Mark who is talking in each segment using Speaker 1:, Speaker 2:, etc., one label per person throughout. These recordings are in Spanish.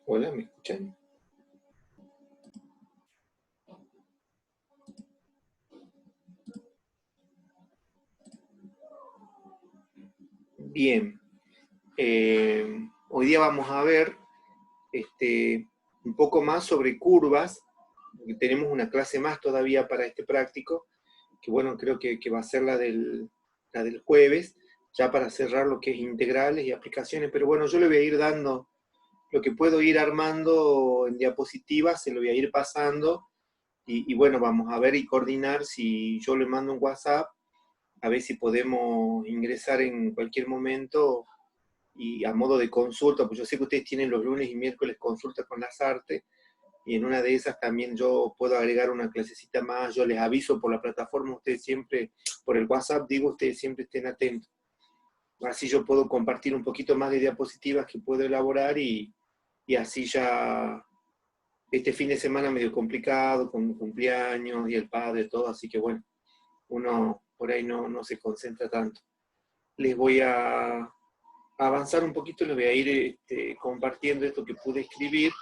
Speaker 1: Hola, ¿me escuchan? Bien. Hoy día vamos a ver un poco más sobre curvas. Tenemos una clase más todavía para este práctico, que bueno, creo que va a ser la del jueves, ya para cerrar lo que es integrales y aplicaciones, pero bueno, yo le voy a ir dando lo que puedo ir armando en diapositivas, se lo voy a ir pasando, y bueno, vamos a ver y coordinar si yo le mando un WhatsApp, a ver si podemos ingresar en cualquier momento y a modo de consulta, pues yo sé que ustedes tienen los lunes y miércoles consulta con las artes, y en una de esas también yo puedo agregar una clasecita más, yo les aviso por la plataforma, ustedes siempre, por el WhatsApp digo, ustedes siempre estén atentos. Así yo puedo compartir un poquito más de diapositivas que puedo elaborar y así ya este fin de semana medio complicado, con cumpleaños y el padre, todo, así que bueno, uno por ahí no se concentra tanto. Les voy a avanzar un poquito, les voy a ir compartiendo esto que pude escribir.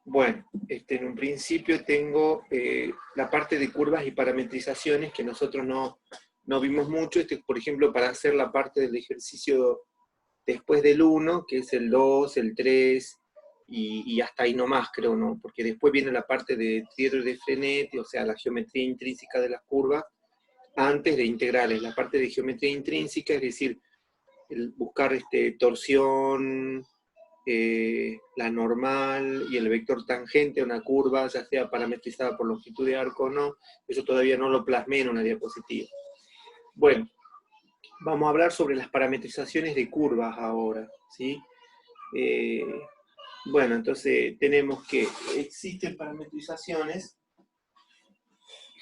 Speaker 1: Bueno, en un principio tengo la parte de curvas y parametrizaciones que nosotros no vimos mucho. Por ejemplo, para hacer la parte del ejercicio después del 1, que es el 2, el 3, y hasta ahí nomás, creo, ¿no? Porque después viene la parte de Triedro y de Frenet, o sea, la geometría intrínseca de las curvas, antes de integrales. La parte de geometría intrínseca, es decir, el buscar torsión, la normal y el vector tangente a una curva, ya sea parametrizada por longitud de arco o no, eso todavía no lo plasmé en una diapositiva. Bueno, vamos a hablar sobre las parametrizaciones de curvas ahora, ¿sí? Bueno, entonces tenemos que existen parametrizaciones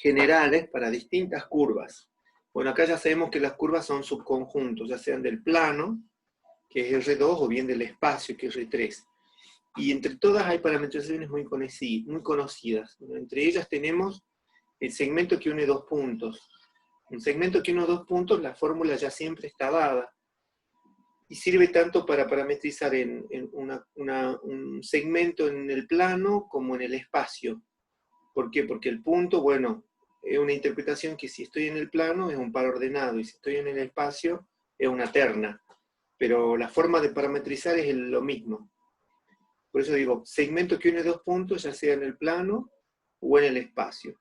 Speaker 1: generales para distintas curvas. Bueno, acá ya sabemos que las curvas son subconjuntos, ya sean del plano, que es R2, o bien del espacio, que es R3. Y entre todas hay parametrizaciones muy conocidas. Entre ellas tenemos el segmento que une dos puntos. Un segmento que une dos puntos, la fórmula ya siempre está dada. Y sirve tanto para parametrizar en un segmento en el plano como en el espacio. ¿Por qué? Porque el punto, bueno, es una interpretación que si estoy en el plano es un par ordenado, y si estoy en el espacio es una terna. Pero la forma de parametrizar es lo mismo. Por eso digo, segmento que une dos puntos, ya sea en el plano o en el espacio.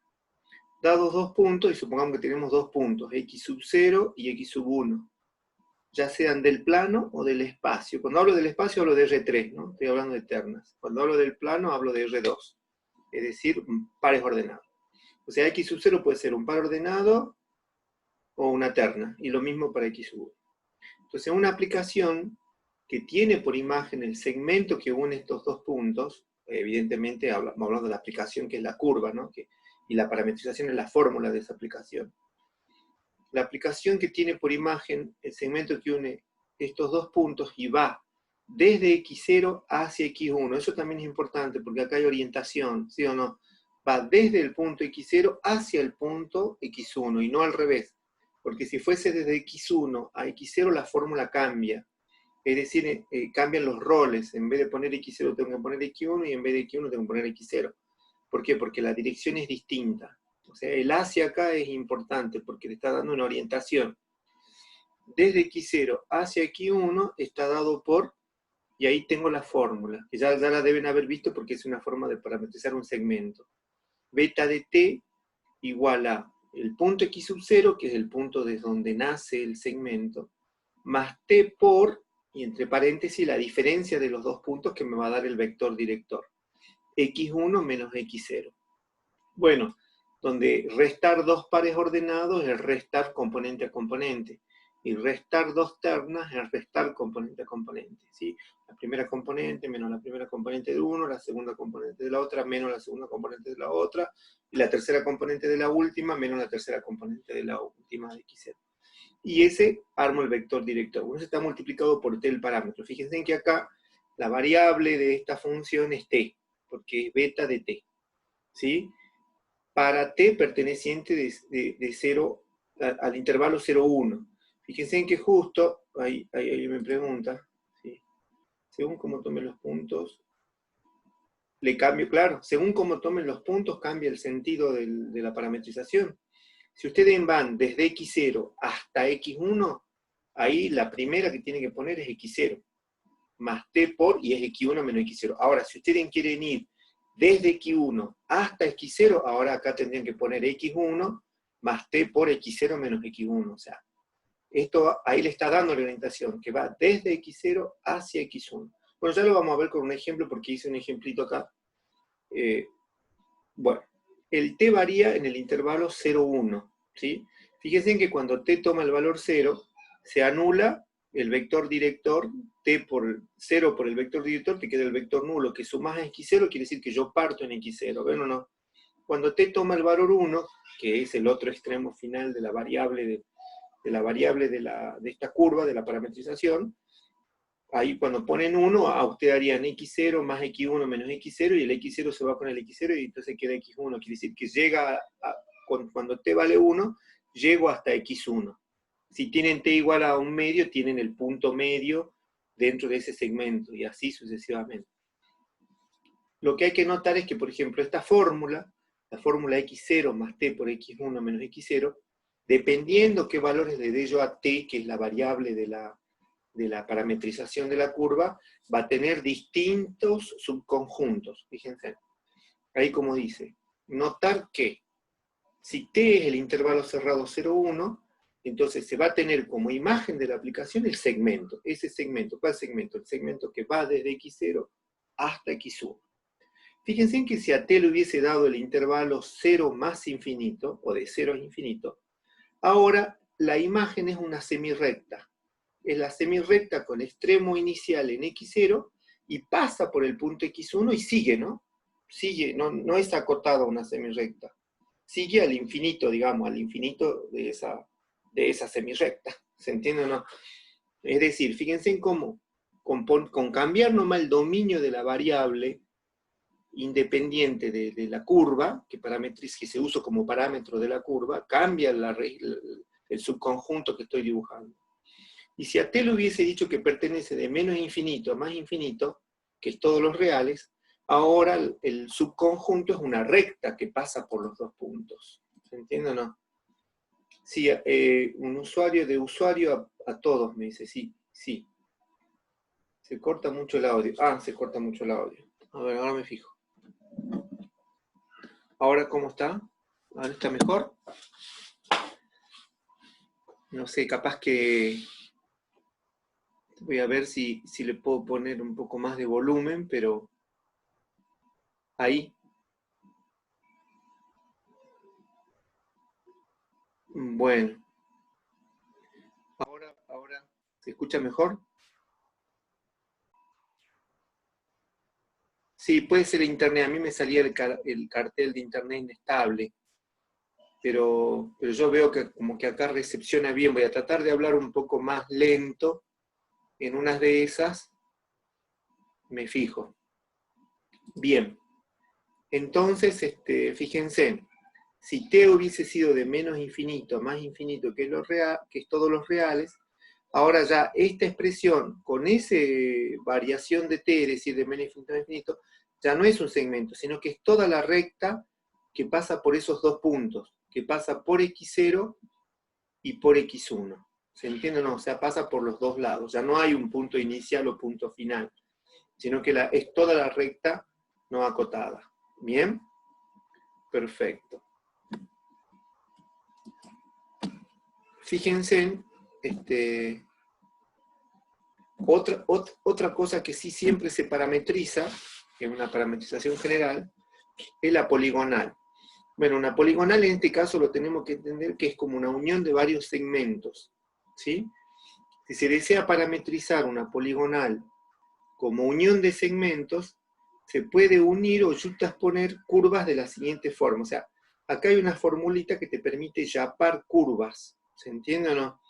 Speaker 1: Dados dos puntos, y supongamos que tenemos dos puntos, x sub 0 y x sub 1, ya sean del plano o del espacio. Cuando hablo del espacio hablo de R3, ¿no? Estoy hablando de ternas. Cuando hablo del plano hablo de R2, es decir, pares ordenados. O sea, x sub 0 puede ser un par ordenado o una terna, y lo mismo para x sub 1. Entonces, una aplicación que tiene por imagen el segmento que une estos dos puntos, evidentemente estamos hablando de la aplicación que es la curva, ¿no? Y la parametrización es la fórmula de esa aplicación. La aplicación que tiene por imagen el segmento que une estos dos puntos y va desde x0 hacia x1, eso también es importante porque acá hay orientación, ¿sí o no? Va desde el punto x0 hacia el punto x1 y no al revés, porque si fuese desde x1 a x0 la fórmula cambia. Es decir, cambian los roles. En vez de poner x0 tengo que poner x1, y en vez de x1 tengo que poner x0. ¿Por qué? Porque la dirección es distinta. O sea, el hacia acá es importante porque le está dando una orientación. Desde x0 hacia x1 está dado por, y ahí tengo la fórmula, que ya la deben haber visto porque es una forma de parametrizar un segmento. Beta de t igual a el punto x sub 0, que es el punto desde donde nace el segmento, más t por, y entre paréntesis, la diferencia de los dos puntos que me va a dar el vector director. x1 menos x0. Bueno, donde restar dos pares ordenados es restar componente a componente. Y restar dos ternas es restar componente a componente. ¿Sí? La primera componente menos la primera componente de uno, la segunda componente de la otra menos la segunda componente de la otra, y la tercera componente de la última menos la tercera componente de la última de x0. Y ese armo el vector director. Bueno, está multiplicado por t el parámetro. Fíjense que acá la variable de esta función es t, porque es beta de t. ¿Sí? Para t perteneciente de 0 al intervalo 0, 1. Fíjense que justo, ahí me pregunta, ¿sí? Según cómo tomen los puntos, le cambio, claro, según cómo tomen los puntos cambia el sentido de la parametrización. Si ustedes van desde x0 hasta x1, ahí la primera que tienen que poner es x0, más t por, y es x1 menos x0. Ahora, si ustedes quieren ir desde x1 hasta x0, ahora acá tendrían que poner x1 más t por x0 menos x1. O sea, esto ahí le está dando la orientación, que va desde x0 hacia x1. Bueno, ya lo vamos a ver con un ejemplo, porque hice un ejemplito acá. Bueno, el t varía en el intervalo 0, 1, ¿sí? Fíjense que cuando t toma el valor 0, se anula el vector director, t por 0 por el vector director, te queda el vector nulo, que sumás a x0 quiere decir que yo parto en x0, ¿ven o no? Cuando t toma el valor 1, que es el otro extremo final de la variable de esta curva, de la parametrización, ahí cuando ponen 1, a usted harían x0 más x1 menos x0, y el x0 se va con el x0, y entonces queda x1, quiere decir que llega cuando t vale 1, llego hasta x1. Si tienen t igual a un medio, tienen el punto medio dentro de ese segmento, y así sucesivamente. Lo que hay que notar es que, por ejemplo, esta fórmula, la fórmula x0 más t por x1 menos x0, dependiendo qué valores le dé yo a t, que es la variable de la parametrización de la curva, va a tener distintos subconjuntos. Fíjense, ahí como dice, notar que si t es el intervalo cerrado 0, 1, entonces se va a tener como imagen de la aplicación el segmento. Ese segmento, ¿cuál segmento? El segmento que va desde x0 hasta x1. Fíjense que si a t le hubiese dado el intervalo 0 más infinito, o de 0 a infinito, ahora la imagen es una semirrecta. Es la semirrecta con extremo inicial en x0, y pasa por el punto x1 y sigue, ¿no? Sigue, no es acotada una semirrecta. Sigue al infinito, digamos, al infinito de esa semirrecta. ¿Se entiende o no? Es decir, fíjense en cómo, con cambiar nomás el dominio de la variable independiente de la curva, que se usa como parámetro de la curva, cambia el subconjunto que estoy dibujando. Y si a t le hubiese dicho que pertenece de menos infinito a más infinito, que es todos los reales, ahora el subconjunto es una recta que pasa por los dos puntos. ¿Se entiende o no? Sí, un usuario de usuario a todos me dice, sí, sí. Se corta mucho el audio. Ah, se corta mucho el audio. A ver, ahora me fijo. ¿Ahora cómo está? ¿Ahora está mejor? No sé, capaz que... Voy a ver si le puedo poner un poco más de volumen, pero... Ahí. Bueno. Ahora, ¿se escucha mejor? Sí, puede ser internet. A mí me salía el cartel de internet inestable. Pero yo veo que como que acá recepciona bien. Voy a tratar de hablar un poco más lento. En unas de esas me fijo. Bien. Entonces, fíjense, si t hubiese sido de menos infinito a más infinito que es todos los reales, ahora ya esta expresión, con esa variación de t, es decir, de menos infinito a más infinito, ya no es un segmento, sino que es toda la recta que pasa por esos dos puntos, que pasa por x0 y por x1. ¿Se entiende o no? O sea, pasa por los dos lados. Ya no hay un punto inicial o punto final, sino que es toda la recta no acotada. ¿Bien? Perfecto. Fíjense, otra cosa que sí siempre se parametriza, que es una parametrización general, es la poligonal. Bueno, una poligonal en este caso lo tenemos que entender que es como una unión de varios segmentos, ¿sí? Si se desea parametrizar una poligonal como unión de segmentos, se puede unir o juxtaponer curvas de la siguiente forma. O sea, acá hay una formulita que te permite yapar curvas. ¿Se entiende o no?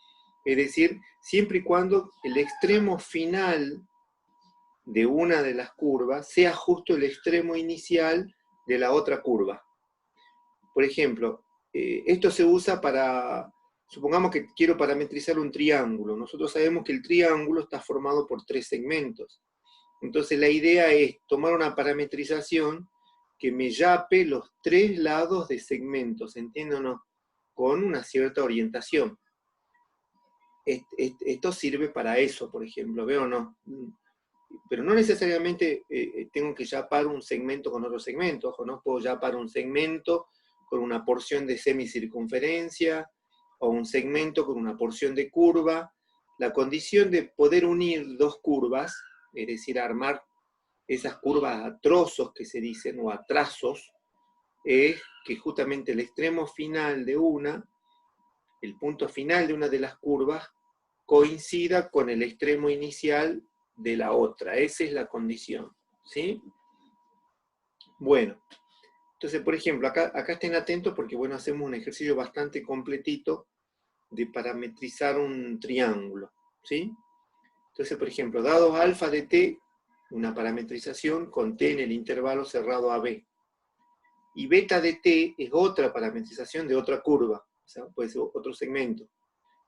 Speaker 1: Es decir, siempre y cuando el extremo final de una de las curvas sea justo el extremo inicial de la otra curva. Por ejemplo, esto se usa para, supongamos que quiero parametrizar un triángulo. Nosotros sabemos que el triángulo está formado por tres segmentos. Entonces la idea es tomar una parametrización que me yape los 3 lados de segmentos, ¿entienden? Con una cierta orientación. Esto sirve para eso, por ejemplo, ¿veo o no? Pero no necesariamente tengo que yapar un segmento con otro segmento, ojo, no puedo yapar un segmento con una porción de semicircunferencia, o un segmento con una porción de curva. La condición de poder unir dos curvas, es decir, armar esas curvas a trozos que se dicen, o a trazos, es que justamente el extremo final de el punto final de una de las curvas, coincida con el extremo inicial de la otra. Esa es la condición, ¿sí? Bueno, entonces, por ejemplo, acá estén atentos porque, bueno, hacemos un ejercicio bastante completito de parametrizar un triángulo, ¿sí? Entonces, por ejemplo, dados alfa de t, una parametrización con t en el intervalo cerrado AB. Y beta de t es otra parametrización de otra curva, o sea, puede ser otro segmento,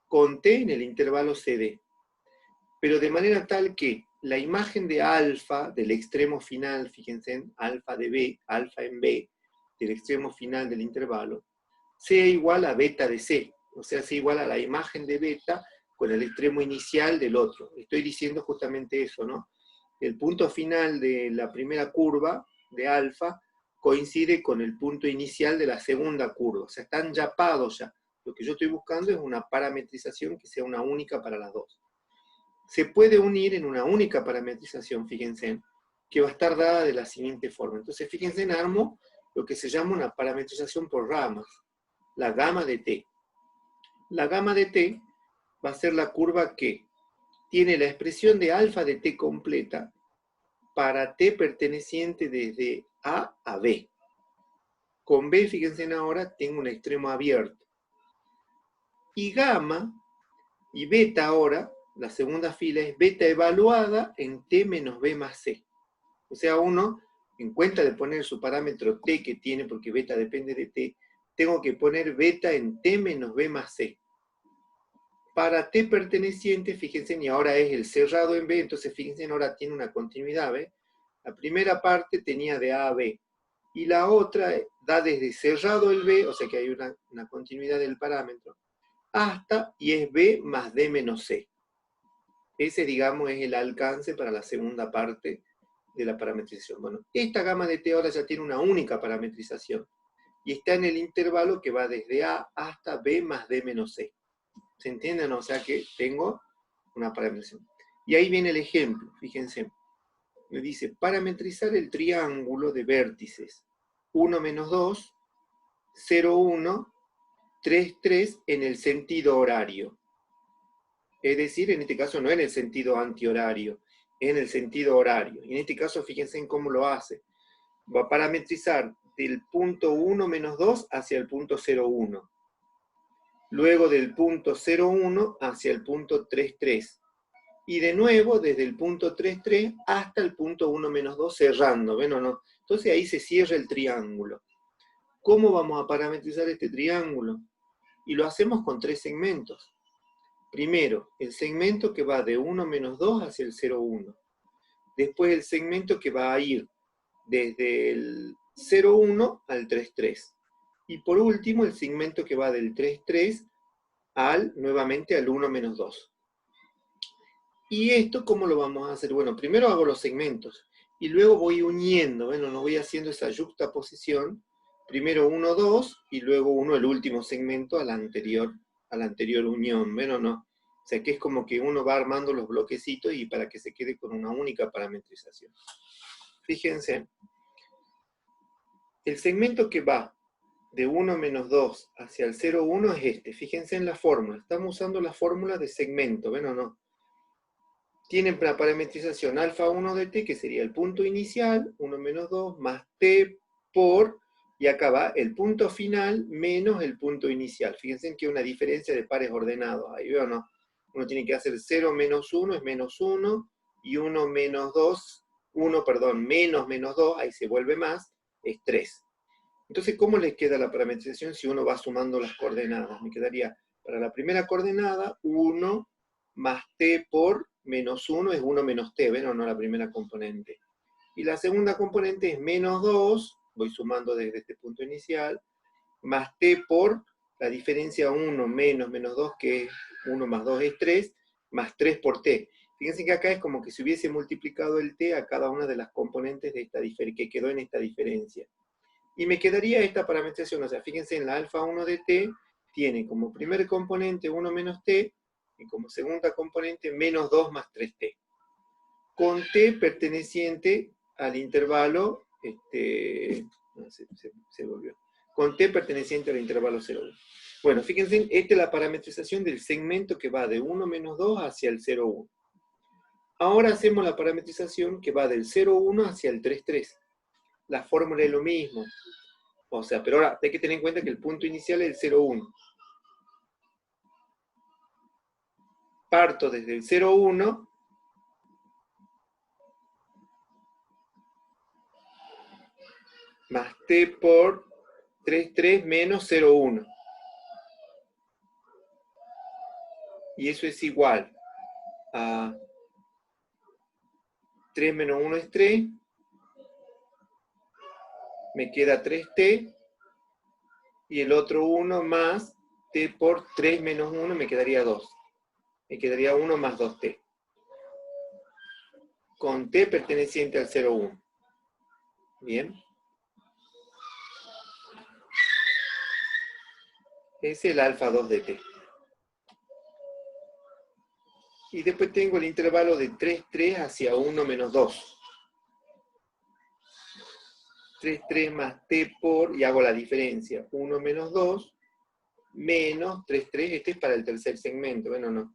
Speaker 1: con t en el intervalo CD. Pero de manera tal que la imagen de alfa del extremo final, fíjense, alfa de B, alfa en B, del extremo final del intervalo, sea igual a beta de C, o sea, sea igual a la imagen de beta con el extremo inicial del otro. Estoy diciendo justamente eso, ¿no? El punto final de la primera curva de alfa coincide con el punto inicial de la segunda curva, o sea, están yapados ya. Lo que yo estoy buscando es una parametrización que sea una única para las dos. Se puede unir en una única parametrización, fíjense, que va a estar dada de la siguiente forma. Entonces, fíjense, armo lo que se llama una parametrización por ramas, la gama de t. La gama de t va a ser la curva que tiene la expresión de alfa de t completa para t perteneciente desde A a B. Con B, fíjense ahora, tengo un extremo abierto. Y gamma y beta ahora, la segunda fila es beta evaluada en t menos b más c. O sea, uno, en cuenta de poner su parámetro t que tiene, porque beta depende de t, tengo que poner beta en t menos b más c. Para t perteneciente, fíjense, y ahora es el cerrado en b, entonces fíjense, ahora tiene una continuidad, ¿ve? La primera parte tenía de a a b, y la otra da desde cerrado el b, o sea que hay una continuidad del parámetro, hasta, y es b más d menos c. Ese, digamos, es el alcance para la segunda parte de la parametrización. Bueno, esta gama de t ahora ya tiene una única parametrización, y está en el intervalo que va desde a hasta b más d menos c. ¿Se entienden? O sea que tengo una parametrización. Y ahí viene el ejemplo, fíjense. Me dice, parametrizar el triángulo de vértices 1 menos 2, 0, 1, 3, 3 en el sentido horario. Es decir, en este caso no en el sentido antihorario, en el sentido horario. Y en este caso, fíjense en cómo lo hace. Va a parametrizar del punto 1 menos 2 hacia el punto 0, 1. Luego del punto 0, 1 hacia el punto 3, 3. Y de nuevo, desde el punto 3, 3 hasta el punto 1 menos 2, cerrando, ¿ven o no? Entonces ahí se cierra el triángulo. ¿Cómo vamos a parametrizar este triángulo? Y lo hacemos con 3 segmentos. Primero, el segmento que va de 1 menos 2 hacia el 0, 1. Después el segmento que va a ir desde el 0, 1 al 3, 3. Y por último, el segmento que va del 3, 3 nuevamente al 1 menos 2. ¿Y esto cómo lo vamos a hacer? Bueno, primero hago los segmentos, y luego voy uniendo, bueno, no voy haciendo esa yuxtaposición, primero 1, 2, y luego uno el último segmento a la anterior unión, bueno, no. O sea que es como que uno va armando los bloquecitos y para que se quede con una única parametrización. Fíjense, el segmento que va de 1 menos 2 hacia el 0, 1 es este. Fíjense en la fórmula, estamos usando la fórmula de segmento, ¿ven o no? Tienen la parametrización alfa 1 de t, que sería el punto inicial, 1 menos 2, más t por, y acá va el punto final menos el punto inicial. Fíjense que hay una diferencia de pares ordenados, ahí veo, ¿no? Uno tiene que hacer 0 menos 1 es menos 1, y 1 menos 2, menos 2, ahí se vuelve más, es 3. Entonces, ¿cómo les queda la parametrización si uno va sumando las coordenadas? Me quedaría para la primera coordenada 1 más t por menos 1 es 1 menos t, ¿ven o no? La primera componente. Y la segunda componente es menos 2, voy sumando desde este punto inicial, más t por la diferencia 1 menos 2, que es 1 más 2 es 3, más 3 por t. Fíjense que acá es como que se hubiese multiplicado el t a cada una de las componentes de esta que quedó en esta diferencia. Y me quedaría esta parametrización, o sea, fíjense en la alfa 1 de t, tiene como primer componente 1 menos t, y como segunda componente menos 2 más 3t. Con t perteneciente al intervalo, se volvió, con t perteneciente al intervalo 0,1. Bueno, fíjense, esta es la parametrización del segmento que va de 1 menos 2 hacia el 0,1. Ahora hacemos la parametrización que va del 0,1 hacia el 3,3. La fórmula es lo mismo. O sea, pero ahora hay que tener en cuenta que el punto inicial es el 0,1. Parto desde el 0,1 más t por 3,3 menos 0,1. Y eso es igual a 3 menos 1 es 3, me queda 3t, y el otro 1 más t por 3 menos 1 me quedaría 2. Me quedaría 1 más 2t. Con t perteneciente al 0,1. Bien. Es el alfa 2 de t. Y después tengo el intervalo de 3,3 hacia 1 menos 2. 3,3 más t por, y hago la diferencia, 1 menos 2, menos 3,3, este es para el tercer segmento, bueno, no.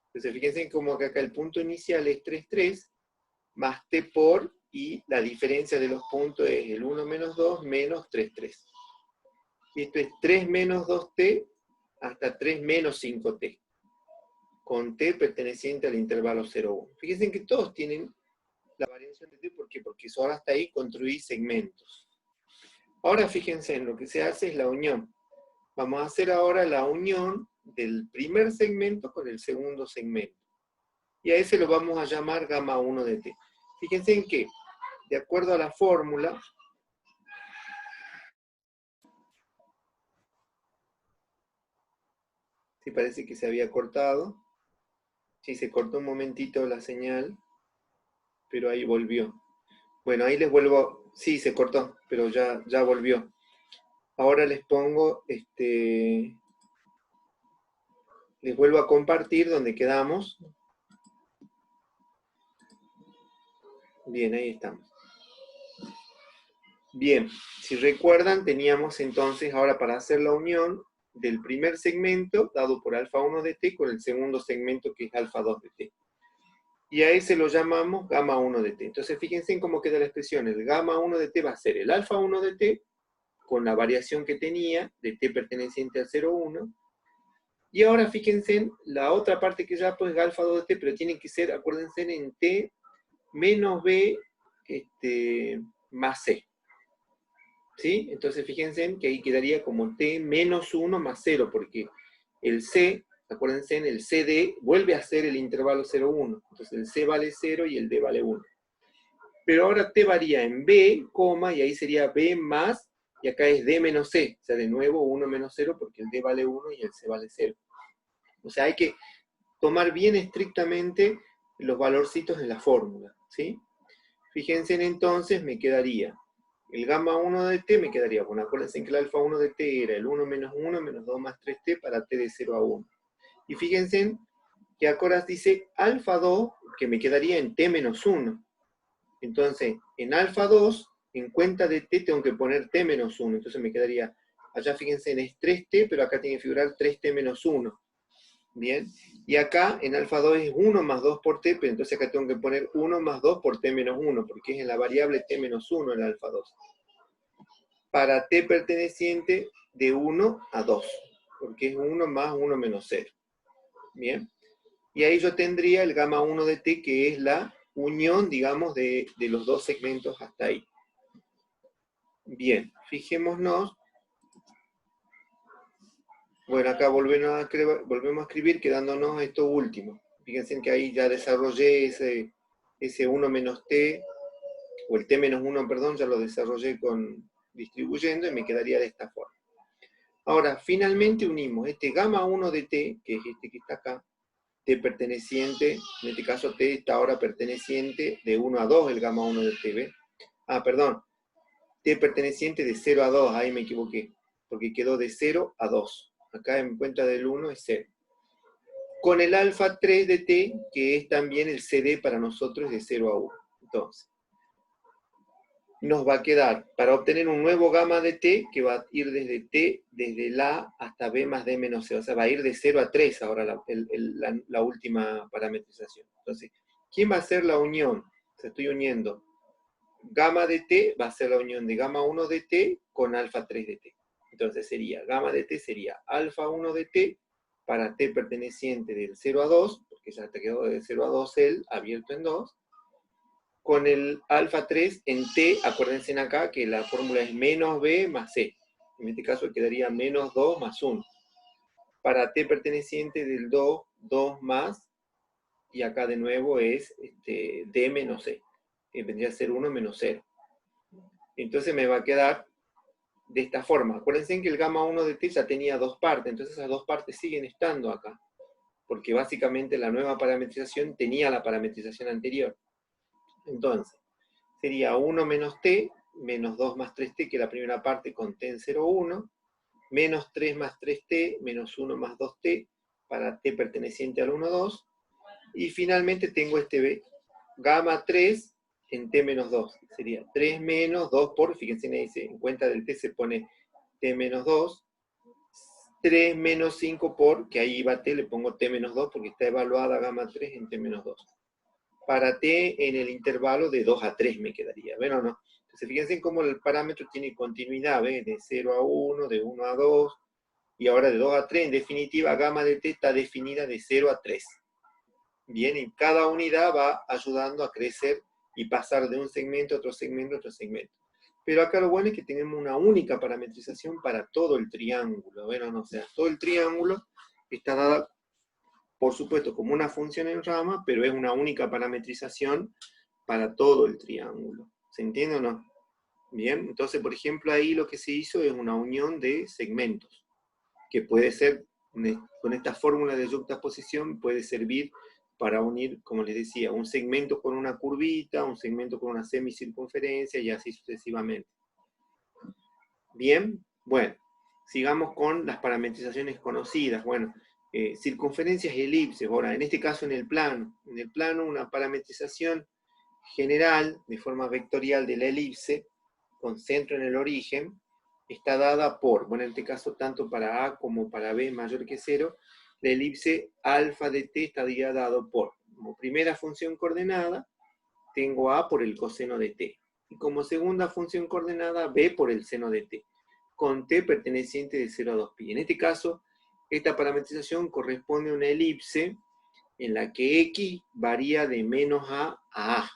Speaker 1: Entonces fíjense como que acá el punto inicial es 3,3, más t por, y la diferencia de los puntos es el 1 menos 2 menos 3,3. Y esto es 3 menos 2t hasta 3 menos 5t, con t perteneciente al intervalo 0,1. Fíjense que todos tienen la variación de t, ¿por qué? Porque solo hasta ahí construí segmentos. Ahora fíjense, en lo que se hace es la unión. Vamos a hacer ahora la unión del primer segmento con el segundo segmento. Y a ese lo vamos a llamar gamma 1 de t. Fíjense en que, de acuerdo a la fórmula, sí parece que se había cortado. Sí, se cortó un momentito la señal, pero ahí volvió. Bueno, ahí les vuelvo, sí, se cortó, pero ya volvió. Ahora les pongo, les vuelvo a compartir donde quedamos. Bien, ahí estamos. Bien, si recuerdan, teníamos entonces ahora para hacer la unión del primer segmento, dado por alfa 1 de t, con el segundo segmento que es alfa 2 de t. Y a ese lo llamamos gamma 1 de t. Entonces fíjense en cómo queda la expresión. El gamma 1 de t va a ser el alfa 1 de t, con la variación que tenía, de t perteneciente al 0,1. Y ahora fíjense en la otra parte que ya pues alfa 2 de t, pero tiene que ser, acuérdense, en t menos b más c. ¿Sí? Entonces fíjense en que ahí quedaría como t menos 1 más 0, porque el c, acuérdense, en el cd vuelve a ser el intervalo 0,1. Entonces el c vale 0 y el d vale 1. Pero ahora t varía en b, coma, y ahí sería b más, y acá es d menos c. O sea, de nuevo 1 menos 0, porque el d vale 1 y el c vale 0. O sea, hay que tomar bien estrictamente los valorcitos en la fórmula, ¿sí? Fíjense entonces, me quedaría el gamma 1 de t, me quedaría, bueno, acuérdense que el alfa 1 de t era el 1 menos 1 menos 2 más 3t para t de 0 a 1. Y fíjense que acá dice alfa 2, que me quedaría en t menos 1. Entonces, en alfa 2, en cuenta de t tengo que poner t menos 1. Entonces me quedaría, allá fíjense, es 3t, pero acá tiene que figurar 3t menos 1. Bien, y acá en alfa 2 es 1 más 2 por t, pero entonces acá tengo que poner 1 más 2 por t menos 1, porque es en la variable t menos 1 el alfa 2. Para t perteneciente de 1 a 2, porque es 1 más 1 menos 0. Bien, y ahí yo tendría el gamma 1 de t, que es la unión, digamos, de los dos segmentos hasta ahí. Bien, fijémonos. Bueno, acá volvemos a escribir quedándonos esto último. Fíjense que ahí ya desarrollé ese 1 menos t, o el t menos 1, perdón, ya lo desarrollé distribuyendo y me quedaría de esta forma. Ahora, finalmente unimos este gamma 1 de t, que es este que está acá, t perteneciente, en este caso t está ahora perteneciente de 1 a 2, el gamma 1 de t, ¿ve? Ah, perdón, t perteneciente de 0 a 2, ahí me equivoqué, porque quedó de 0 a 2. Acá en cuenta del 1 es 0. Con el alfa 3 de t, que es también el CD para nosotros de 0 a 1. Entonces, nos va a quedar, para obtener un nuevo gamma de t, que va a ir desde t, desde la hasta b más d menos c, o sea, va a ir de 0 a 3 ahora la última parametrización. Entonces, ¿quién va a hacer la unión? O sea, estoy uniendo gamma de t, va a ser la unión de gamma 1 de t con alfa 3 de t. Entonces sería, gamma de t sería alfa 1 de t para t perteneciente del 0 a 2, porque ya te quedó de 0 a 2 el abierto en 2, con el alfa 3 en t, acuérdense acá que la fórmula es menos b más c. En este caso quedaría menos 2 más 1. Para t perteneciente del 2, 2 más, y acá de nuevo es d menos c, que vendría a ser 1 menos 0. Entonces me va a quedar de esta forma. Acuérdense que el gamma 1 de t ya tenía dos partes, entonces esas dos partes siguen estando acá, porque básicamente la nueva parametrización tenía la parametrización anterior. Entonces, sería 1 menos t, menos 2 más 3t, que es la primera parte con t en 0, 1, menos 3 más 3t, menos 1 más 2t, para t perteneciente al 1, 2, y finalmente tengo este gamma 3 en t menos 2, sería 3 menos 2 por, fíjense, me dice, en cuenta del t se pone t menos 2, 3 menos 5 por, que ahí va t, le pongo t menos 2, porque está evaluada gamma 3 en t menos 2. Para t en el intervalo de 2 a 3 me quedaría, ¿ven o no? Entonces fíjense cómo el parámetro tiene continuidad, ¿ven? De 0 a 1, de 1 a 2, y ahora de 2 a 3, en definitiva, gamma de t está definida de 0 a 3. Bien, y cada unidad va ayudando a crecer y pasar de un segmento a otro segmento a otro segmento. Pero acá lo bueno es que tenemos una única parametrización para todo el triángulo, ¿ven o no? O sea, todo el triángulo está dado, por supuesto, como una función en rama, pero es una única parametrización para todo el triángulo. ¿Se entiende o no? Bien, entonces, por ejemplo, ahí lo que se hizo es una unión de segmentos, que puede ser, con esta fórmula de yuxtaposición, puede servir para unir, como les decía, un segmento con una curvita, un segmento con una semicircunferencia, y así sucesivamente. Bien, bueno, sigamos con las parametrizaciones conocidas. Bueno, circunferencias y elipses. Ahora, en este caso en el plano una parametrización general, de forma vectorial de la elipse, con centro en el origen, está dada por, bueno, en este caso tanto para A como para B mayor que 0, la elipse alfa de t estaría dado por, como primera función coordenada, tengo A por el coseno de t, y como segunda función coordenada, B por el seno de t, con t perteneciente de 0 a 2pi. En este caso, esta parametrización corresponde a una elipse en la que x varía de menos a A.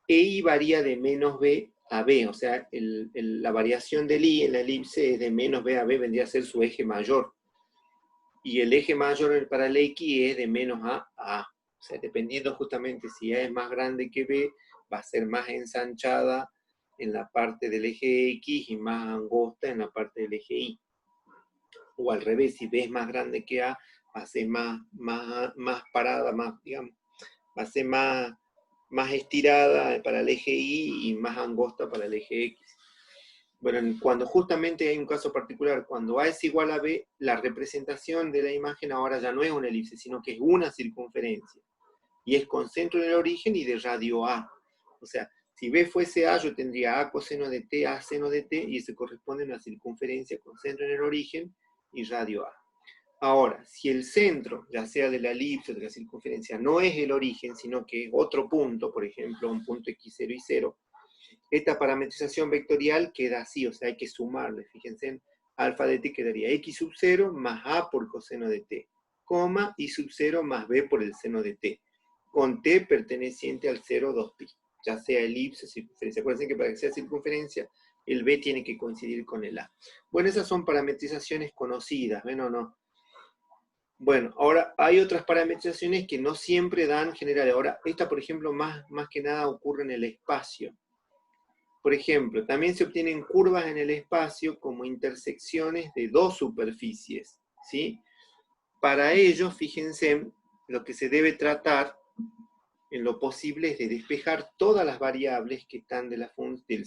Speaker 1: Y varía de menos b a b, o sea, la variación del i en la elipse es de menos b a b, vendría a ser su eje mayor. Y el eje mayor para el x es de menos a a. O sea, dependiendo justamente si a es más grande que b, va a ser más ensanchada en la parte del eje x y más angosta en la parte del eje y. O al revés, si b es más grande que a, va a ser más parada, más, digamos, va a ser más estirada para el eje Y y más angosta para el eje X. Bueno, cuando justamente hay un caso particular, cuando A es igual a B, la representación de la imagen ahora ya no es una elipse, sino que es una circunferencia. Y es con centro en el origen y de radio A. O sea, si B fuese A, yo tendría A coseno de T, A seno de T, y eso corresponde a una circunferencia con centro en el origen y radio A. Ahora, si el centro, ya sea de la elipse o de la circunferencia, no es el origen, sino que es otro punto, por ejemplo, un punto x0 y 0, esta parametrización vectorial queda así, o sea, hay que sumarle. Fíjense, en alfa de t quedaría x sub 0 más a por coseno de t, coma, y sub 0 más b por el seno de t, con t perteneciente al 0, 2pi, ya sea elipse o circunferencia. Acuérdense que para que sea circunferencia, el b tiene que coincidir con el a. Bueno, esas son parametrizaciones conocidas, ¿ven o no? Bueno, ahora hay otras parametrizaciones que no siempre dan generales. Ahora, esta, por ejemplo, más que nada ocurre en el espacio. Por ejemplo, también se obtienen curvas en el espacio como intersecciones de dos superficies, ¿sí? Para ello, fíjense, lo que se debe tratar en lo posible es de despejar todas las variables que están de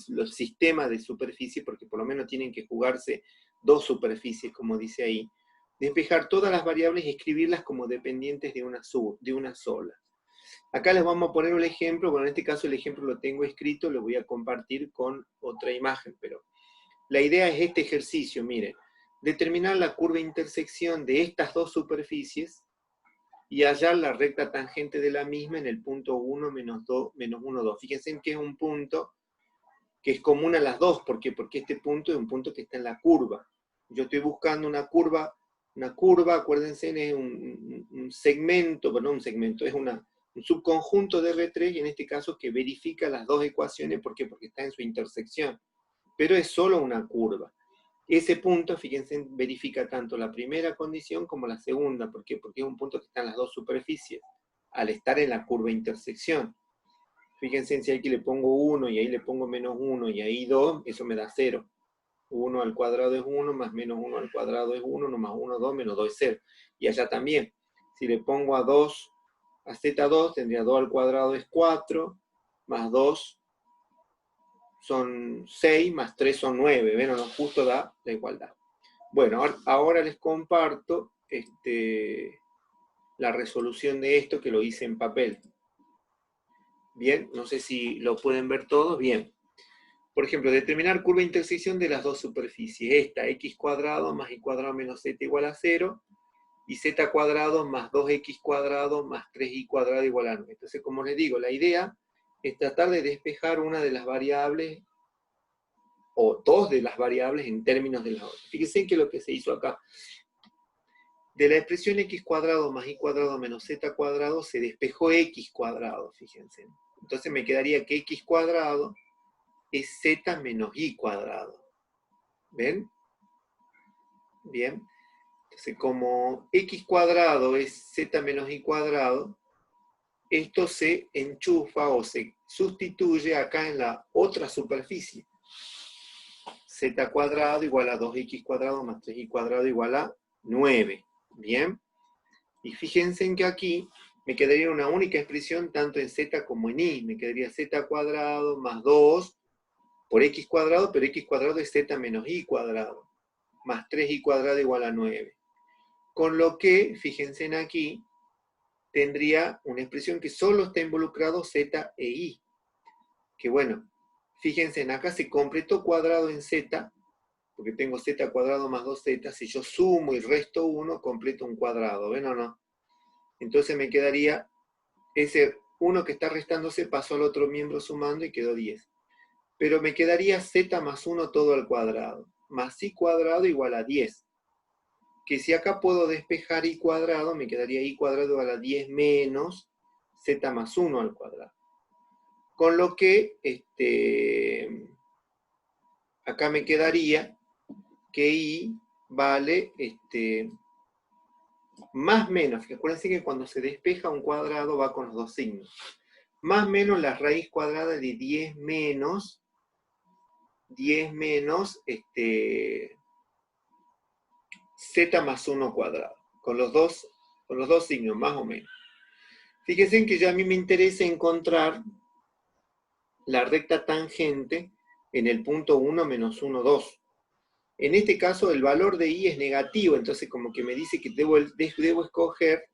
Speaker 1: los sistemas de superficie, porque por lo menos tienen que jugarse dos superficies, como dice ahí. Despejar todas las variables y escribirlas como dependientes de una sola. Acá les vamos a poner un ejemplo, bueno, en este caso el ejemplo lo tengo escrito, lo voy a compartir con otra imagen, pero la idea es este ejercicio, miren, determinar la curva de intersección de estas dos superficies y hallar la recta tangente de la misma en el punto 1, menos 2, menos 1, 2. Fíjense que es un punto que es común a las dos, ¿por qué? Porque este punto es un punto que está en la curva. Yo estoy buscando una curva, acuérdense, es un segmento, bueno, no un segmento, es un subconjunto de R3, y en este caso que verifica las dos ecuaciones, ¿por qué? Porque está en su intersección. Pero es solo una curva. Ese punto, fíjense, verifica tanto la primera condición como la segunda. ¿Por qué? Porque es un punto que está en las dos superficies, al estar en la curva de intersección. Fíjense, si aquí le pongo 1 y ahí le pongo menos 1 y ahí 2, eso me da 0. 1 al cuadrado es 1, más menos 1 al cuadrado es 1, no más 1, 2, menos 2 es 0. Y allá también, si le pongo a Z2, tendría 2 al cuadrado es 4, más 2 son 6, más 3 son 9, ¿ven o no? Justo da la igualdad. Bueno, ahora les comparto la resolución de esto que lo hice en papel. Bien, no sé si lo pueden ver todos. Bien. Por ejemplo, determinar curva de intersección de las dos superficies. Esta, x cuadrado más y cuadrado menos z igual a 0, y z cuadrado más 2x cuadrado más 3y cuadrado igual a 9. Entonces, como les digo, la idea es tratar de despejar una de las variables, o dos de las variables en términos de la otra. Fíjense que lo que se hizo acá, de la expresión x cuadrado más y cuadrado menos z cuadrado, se despejó x cuadrado, fíjense. Entonces me quedaría que x cuadrado es z menos y cuadrado. ¿Ven? Bien. Entonces, como x cuadrado es z menos y cuadrado, esto se enchufa o se sustituye acá en la otra superficie. Z cuadrado igual a 2x cuadrado más 3y cuadrado igual a 9. Bien. Y fíjense en que aquí me quedaría una única expresión tanto en z como en y. Me quedaría z cuadrado más 2 por x cuadrado, pero x cuadrado es z menos y cuadrado, más 3y cuadrado igual a 9. Con lo que, fíjense en aquí, tendría una expresión que solo está involucrado z e y. Que bueno, fíjense en acá se completó cuadrado en z, porque tengo z cuadrado más 2z, si yo sumo y resto 1, completo un cuadrado, ¿ven o no? Entonces me quedaría, ese 1 que está restándose pasó al otro miembro sumando y quedó 10. Pero me quedaría z más 1 todo al cuadrado, más y cuadrado igual a 10. Que si acá puedo despejar y cuadrado, me quedaría y cuadrado igual a 10 menos z más 1 al cuadrado. Con lo que acá me quedaría que y vale más menos, acuérdense que cuando se despeja un cuadrado va con los dos signos, más menos la raíz cuadrada de 10 menos z más 1 cuadrado, con los dos signos, más o menos. Fíjense que ya a mí me interesa encontrar la recta tangente en el punto 1 menos 1, 2. En este caso el valor de y es negativo, entonces como que me dice que debo escoger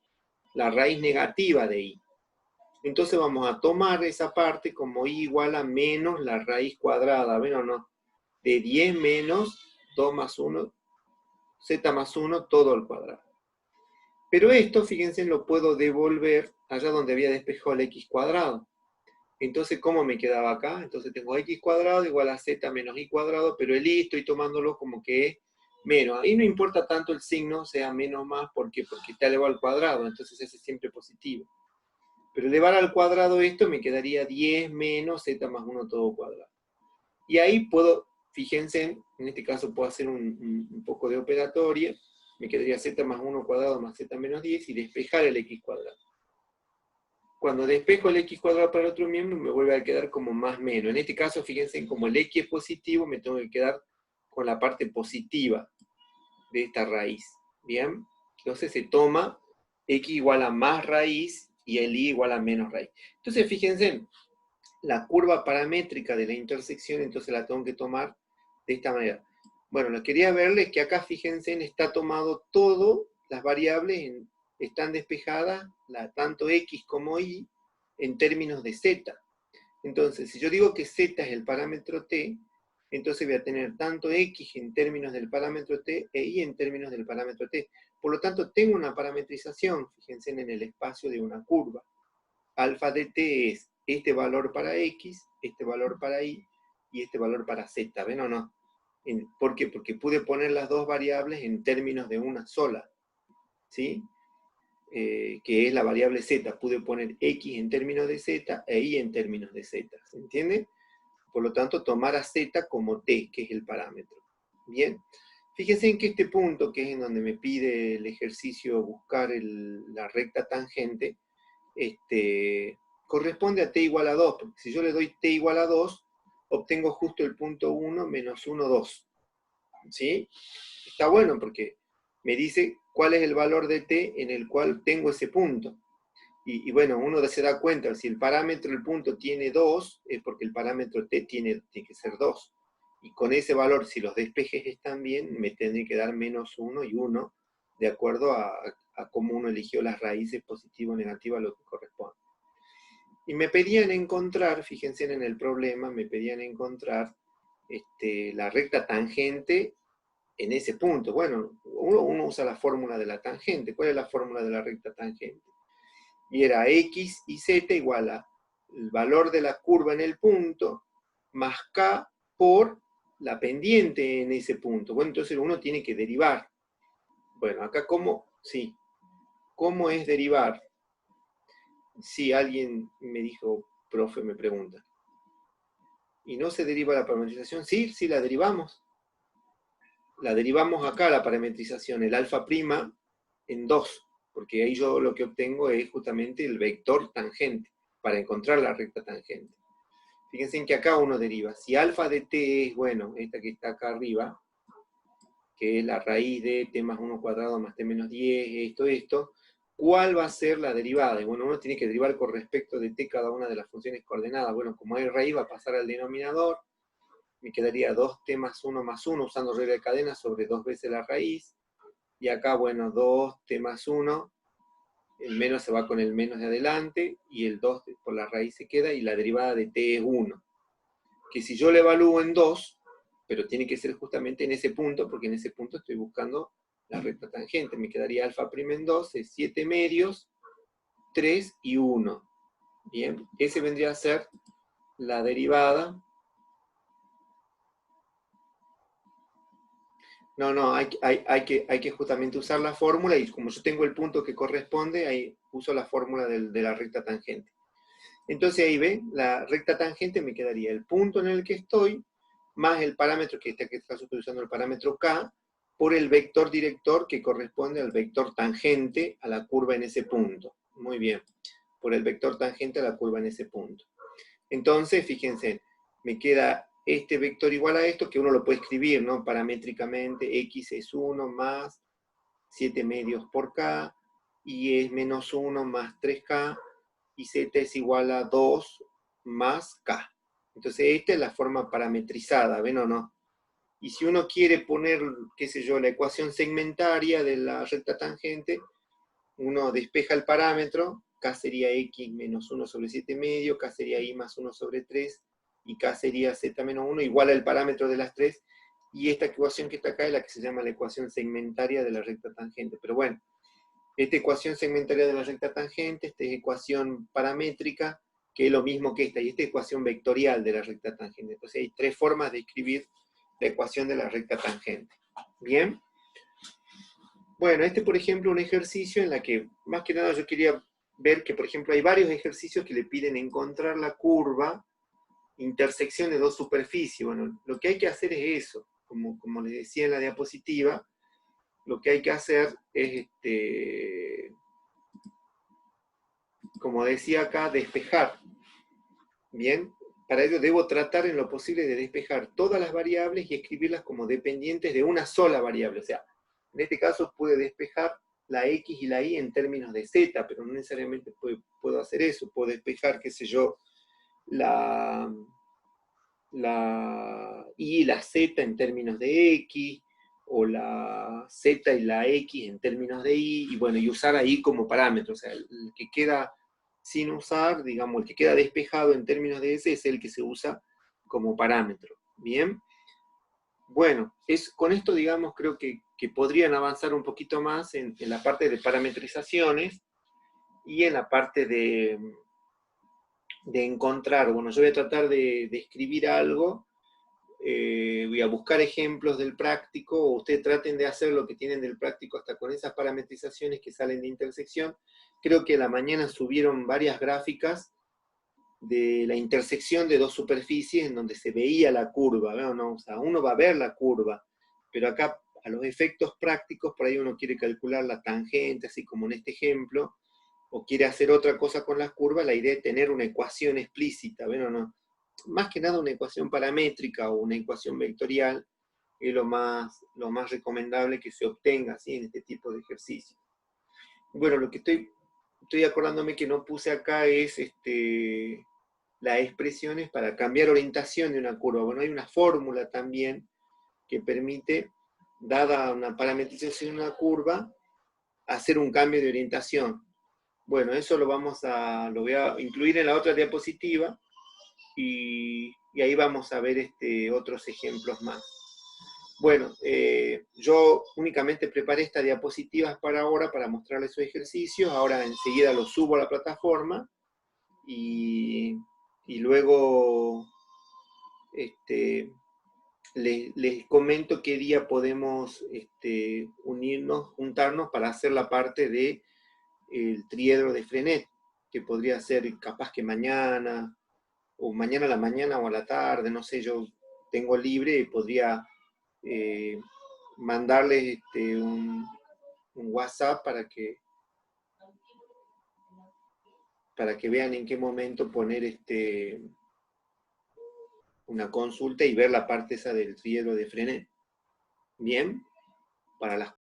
Speaker 1: la raíz negativa de y. Entonces vamos a tomar esa parte como y igual a menos la raíz cuadrada, ¿ven o no? De 10 menos 2 más 1, z más 1, todo al cuadrado. Pero esto, fíjense, lo puedo devolver allá donde había despejado el x cuadrado. Entonces, ¿cómo me quedaba acá? Entonces tengo x cuadrado igual a z menos y cuadrado, pero el y estoy tomándolo como que es menos. Ahí no importa tanto el signo, sea menos o más, porque está elevado al cuadrado, entonces ese es siempre positivo. Pero elevar al cuadrado esto me quedaría 10 menos z más 1 todo cuadrado. Y ahí puedo, fíjense, en este caso puedo hacer un poco de operatoria, me quedaría z más 1 cuadrado más z menos 10, y despejar el x cuadrado. Cuando despejo el x cuadrado para el otro miembro, me vuelve a quedar como más menos. En este caso, fíjense, como el x es positivo, me tengo que quedar con la parte positiva de esta raíz. ¿Bien? Entonces se toma x igual a más raíz y el y igual a menos raíz. Entonces, fíjense, la curva paramétrica de la intersección, entonces la tengo que tomar de esta manera. Bueno, lo que quería verles que acá, fíjense, está tomado todo, las variables están despejadas, tanto x como y, en términos de z. Entonces, si yo digo que z es el parámetro t, entonces voy a tener tanto x en términos del parámetro t e y en términos del parámetro t. Por lo tanto, tengo una parametrización, fíjense, en el espacio de una curva. Alfa de t es este valor para x, este valor para y este valor para z. ¿Ven o no? ¿Por qué? Porque pude poner las dos variables en términos de una sola, ¿sí? Que es la variable z. Pude poner x en términos de z e y en términos de z. ¿Se entiende? Por lo tanto, tomar a z como t, que es el parámetro. Bien. Fíjense en que este punto, que es en donde me pide el ejercicio buscar la recta tangente, corresponde a t igual a 2, porque si yo le doy t igual a 2, obtengo justo el punto 1 menos 1, 2. ¿Sí? Está bueno porque me dice cuál es el valor de t en el cual tengo ese punto. Y bueno, uno se da cuenta, si el parámetro, el punto tiene 2, es porque el parámetro t tiene que ser 2. Y con ese valor, si los despejes están bien, me tendré que dar menos 1 y 1, de acuerdo a cómo uno eligió las raíces positiva o negativa, lo que corresponde. Y me pedían encontrar, fíjense en el problema, me pedían encontrar la recta tangente en ese punto. Bueno, uno usa la fórmula de la tangente. ¿Cuál es la fórmula de la recta tangente? Y era x y z igual a el valor de la curva en el punto, más k por la pendiente en ese punto. Bueno, entonces uno tiene que derivar. Bueno, acá ¿cómo? Sí. ¿Cómo es derivar? Si alguien me dijo, profe, me pregunta. ¿Y no se deriva la parametrización? Sí, sí, la derivamos. La derivamos acá, la parametrización, el alfa prima en 2, porque ahí yo lo que obtengo es justamente el vector tangente, para encontrar la recta tangente. Fíjense en que acá uno deriva. Si alfa de t es, bueno, esta que está acá arriba, que es la raíz de t más 1 cuadrado más t menos 10, esto, ¿cuál va a ser la derivada? Y bueno, uno tiene que derivar con respecto de t cada una de las funciones coordenadas. Bueno, como hay raíz, va a pasar al denominador, me quedaría 2t más 1, usando regla de cadena, sobre 2 veces la raíz. Y acá, bueno, 2t más 1, el menos se va con el menos de adelante, y el 2 por la raíz se queda, y la derivada de t es 1. Que si yo le evalúo en 2, pero tiene que ser justamente en ese punto, porque en ese punto estoy buscando la recta tangente. Me quedaría alfa prima en 2, es 7 medios, 3 y 1. Bien, ese vendría a ser la derivada. No, hay que justamente usar la fórmula, y como yo tengo el punto que corresponde, ahí uso la fórmula de la recta tangente. Entonces ahí ve, la recta tangente me quedaría el punto en el que estoy, más el parámetro, que está usando el parámetro k, por el vector director que corresponde al vector tangente a la curva en ese punto. Muy bien, por el vector tangente a la curva en ese punto. Entonces, fíjense, me queda este vector igual a esto, que uno lo puede escribir, ¿no? Paramétricamente, x es 1 más 7 medios por k, y es menos 1 más 3k, y z es igual a 2 más k. Entonces esta es la forma parametrizada, ¿ven o no? Y si uno quiere poner, qué sé yo, la ecuación segmentaria de la recta tangente, uno despeja el parámetro, k sería x menos 1 sobre 7 medio, k sería y más 1 sobre 3, y k sería z menos 1, igual al parámetro de las 3, y esta ecuación que está acá es la que se llama la ecuación segmentaria de la recta tangente. Pero bueno, esta ecuación segmentaria de la recta tangente, esta es ecuación paramétrica, que es lo mismo que esta, y esta es ecuación vectorial de la recta tangente. Entonces hay tres formas de escribir la ecuación de la recta tangente. ¿Bien? Bueno, por ejemplo, un ejercicio en la que, más que nada, yo quería ver que, por ejemplo, hay varios ejercicios que le piden encontrar la curva, intersección de dos superficies. Bueno, lo que hay que hacer es eso, como les decía en la diapositiva, lo que hay que hacer es, como decía acá, despejar. Bien, para ello debo tratar en lo posible de despejar todas las variables y escribirlas como dependientes de una sola variable. O sea, en este caso pude despejar la x y la y en términos de z, pero no necesariamente puedo hacer eso. Puedo despejar, qué sé yo, la y la z en términos de x, o la z y la x en términos de y, bueno, y usar ahí como parámetro. O sea, el que queda sin usar, digamos, el que queda despejado en términos de ese es el que se usa como parámetro. ¿Bien? Bueno, con esto, digamos, creo que podrían avanzar un poquito más en la parte de parametrizaciones y en la parte de encontrar. Bueno, yo voy a tratar de escribir algo, voy a buscar ejemplos del práctico, o ustedes traten de hacer lo que tienen del práctico hasta con esas parametrizaciones que salen de intersección. Creo que a la mañana subieron varias gráficas de la intersección de dos superficies en donde se veía la curva, ¿no? O sea, uno va a ver la curva, pero acá a los efectos prácticos, por ahí uno quiere calcular la tangente, así como en este ejemplo, o quiere hacer otra cosa con las curvas, la idea es tener una ecuación explícita, ¿ven o no? Más que nada una ecuación paramétrica o una ecuación vectorial es lo más recomendable que se obtenga así en este tipo de ejercicios. Bueno, lo que estoy acordándome que no puse acá es las expresiones para cambiar orientación de una curva. Bueno, hay una fórmula también que permite, dada una parametrización de una curva, hacer un cambio de orientación. Bueno, eso lo voy a incluir en la otra diapositiva, y ahí vamos a ver otros ejemplos más. Bueno, yo únicamente preparé estas diapositivas para ahora, para mostrarles esos ejercicios. Ahora enseguida los subo a la plataforma, y luego les comento qué día podemos juntarnos para hacer la parte del triedro de Frenet, que podría ser capaz que mañana, o mañana a la mañana o a la tarde, no sé, yo tengo libre y podría mandarles un WhatsApp para que vean en qué momento poner una consulta y ver la parte esa del triedro de Frenet. Bien, para las